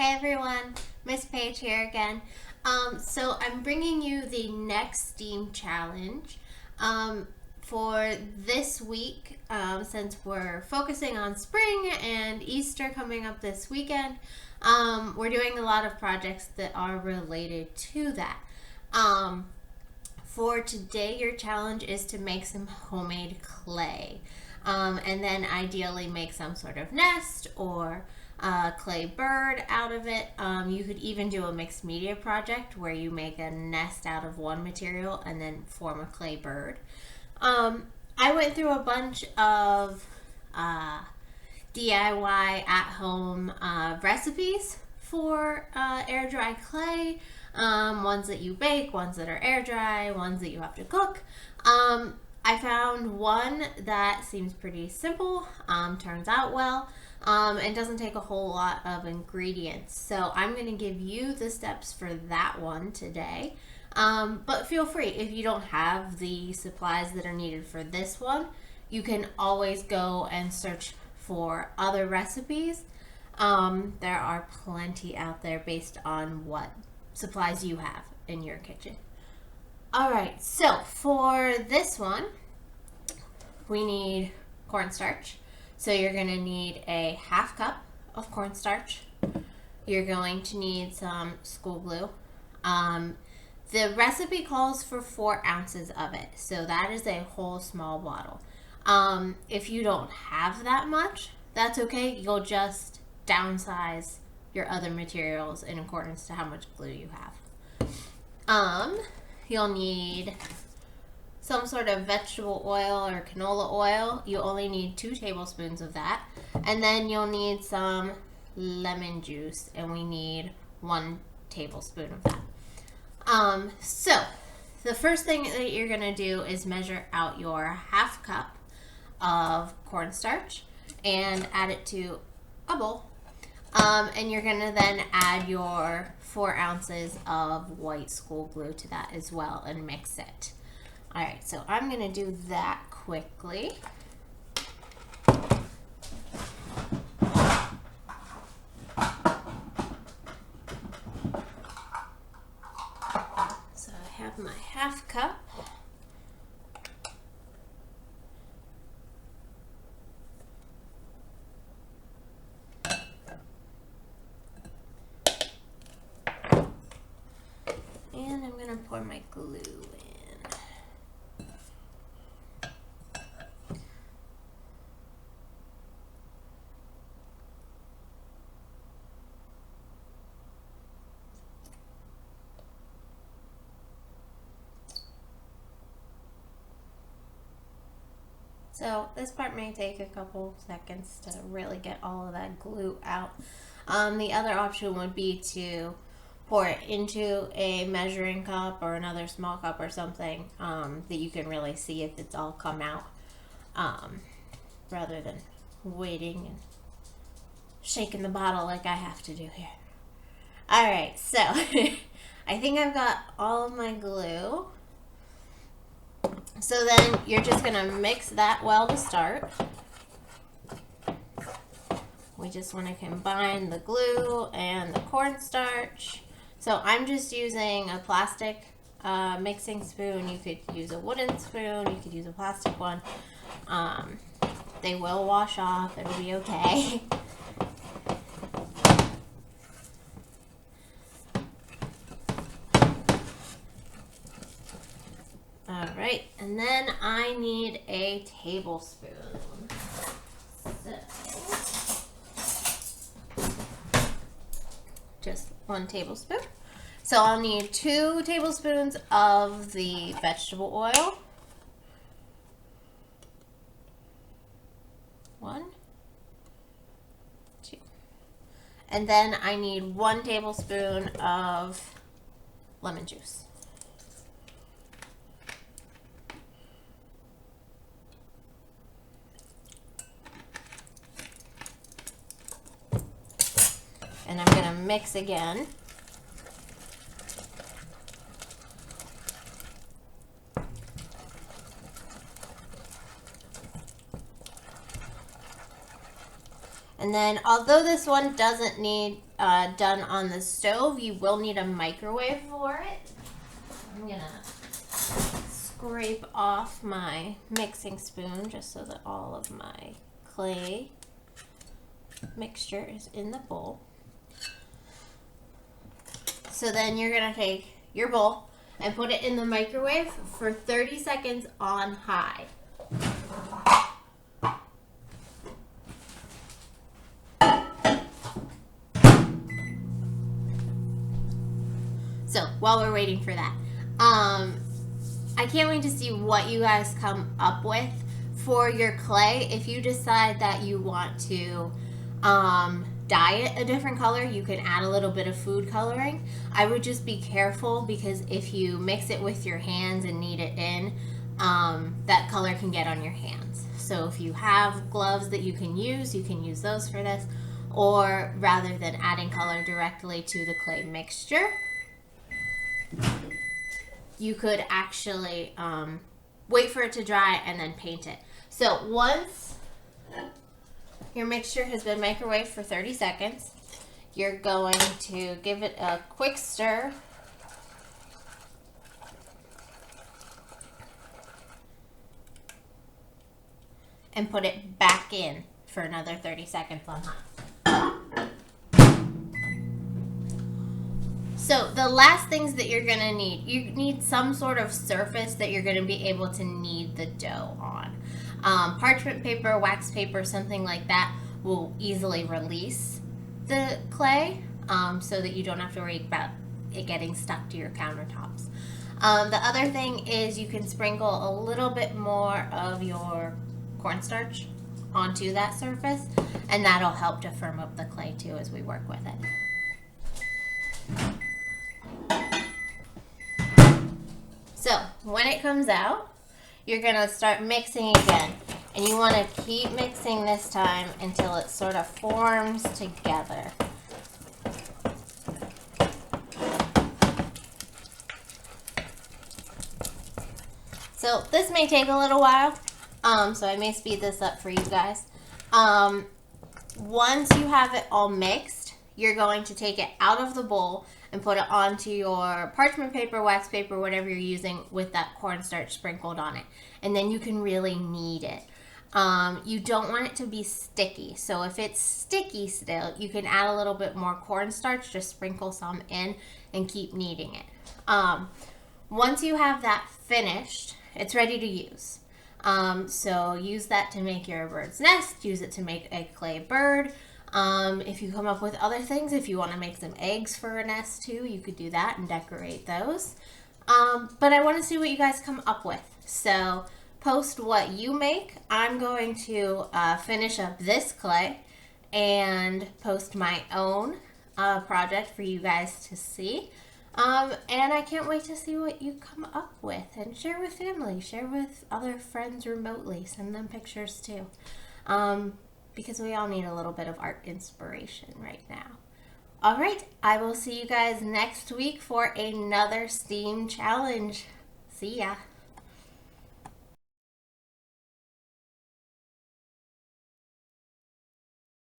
Hey everyone, Miss Paige here again. So I'm bringing you the next STEAM challenge for this week. Since we're focusing on spring and Easter coming up this weekend, we're doing a lot of projects that are related to that. For today, your challenge is to make some homemade clay. And then ideally make some sort of nest or clay bird out of it. You could even do a mixed media project where you make a nest out of one material and then form a clay bird. I went through a bunch of DIY at-home recipes for air dry clay. Ones that you bake, ones that are air dry, ones that you have to cook. I found one that seems pretty simple, turns out well, and doesn't take a whole lot of ingredients. So I'm going to give you the steps for that one today. But feel free, if you don't have the supplies that are needed for this one, you can always go and search for other recipes. There are plenty out there based on what supplies you have in your kitchen. Alright, so for this one, we need cornstarch. So you're going to need a half cup of cornstarch. You're going to need some school glue. The recipe calls for 4 ounces of it, so that is a whole small bottle. If you don't have that much, that's okay. You'll just downsize your other materials in accordance to how much glue you have. You'll need some sort of vegetable oil or canola oil. You only need 2 tablespoons of that. And then you'll need some lemon juice, and we need 1 tablespoon of that. So the first thing that you're gonna do is measure out your half cup of cornstarch and add it to a bowl. And you're gonna then add your 4 ounces of white school glue to that as well and mix it. All right, so I'm gonna do that quickly. So I have my half cup. And I'm gonna pour my glue in. So this part may take a couple seconds to really get all of that glue out. The other option would be to pour it into a measuring cup or another small cup or something that you can really see if it's all come out, rather than waiting and shaking the bottle like I have to do here. Alright, so I think I've got all of my glue. So then you're just going to mix that well to start. We just want to combine the glue and the cornstarch. So I'm just using a plastic mixing spoon. You could use a wooden spoon. You could use a plastic one. They will wash off. It'll be okay. Alright, and then I need a tablespoon. So, just 1 tablespoon. So I'll need 2 tablespoons of the vegetable oil. 1, 2. And then I need 1 tablespoon of lemon juice. And I'm going to mix again. And then, although this one doesn't need done on the stove, you will need a microwave for it. I'm gonna scrape off my mixing spoon just so that all of my clay mixture is in the bowl. So then you're gonna take your bowl and put it in the microwave for 30 seconds on high. So while we're waiting for that, I can't wait to see what you guys come up with for your clay. If you decide that you want to dye it a different color, you can add a little bit of food coloring. I would just be careful, because if you mix it with your hands and knead it in, that color can get on your hands. So if you have gloves that you can use those for this, or rather than adding color directly to the clay mixture, you could actually wait for it to dry and then paint it. So once your mixture has been microwaved for 30 seconds, you're going to give it a quick stir. And put it back in for another 30 seconds on high. So the last things that you're gonna need, you need some sort of surface that you're gonna be able to knead the dough on. Parchment paper, wax paper, something like that will easily release the clay, so that you don't have to worry about it getting stuck to your countertops. The other thing is you can sprinkle a little bit more of your cornstarch onto that surface, and that'll help to firm up the clay too as we work with it. So when it comes out, you're gonna start mixing again, and you wanna keep mixing this time until it sort of forms together. So this may take a little while, so I may speed this up for you guys. Once you have it all mixed, you're going to take it out of the bowl and put it onto your parchment paper, wax paper, whatever you're using with that cornstarch sprinkled on it. And then you can really knead it. You don't want it to be sticky. So if it's sticky still, you can add a little bit more cornstarch, just sprinkle some in and keep kneading it. Once you have that finished, it's ready to use. So use that to make your bird's nest, use it to make a clay bird. If you come up with other things, if you want to make some eggs for a nest too, you could do that and decorate those. But I want to see what you guys come up with. So post what you make. I'm going to finish up this clay and post my own project for you guys to see. And I can't wait to see what you come up with, and share with family, share with other friends remotely, send them pictures too. Because we all need a little bit of art inspiration right now. All right, I will see you guys next week for another STEAM challenge. See ya.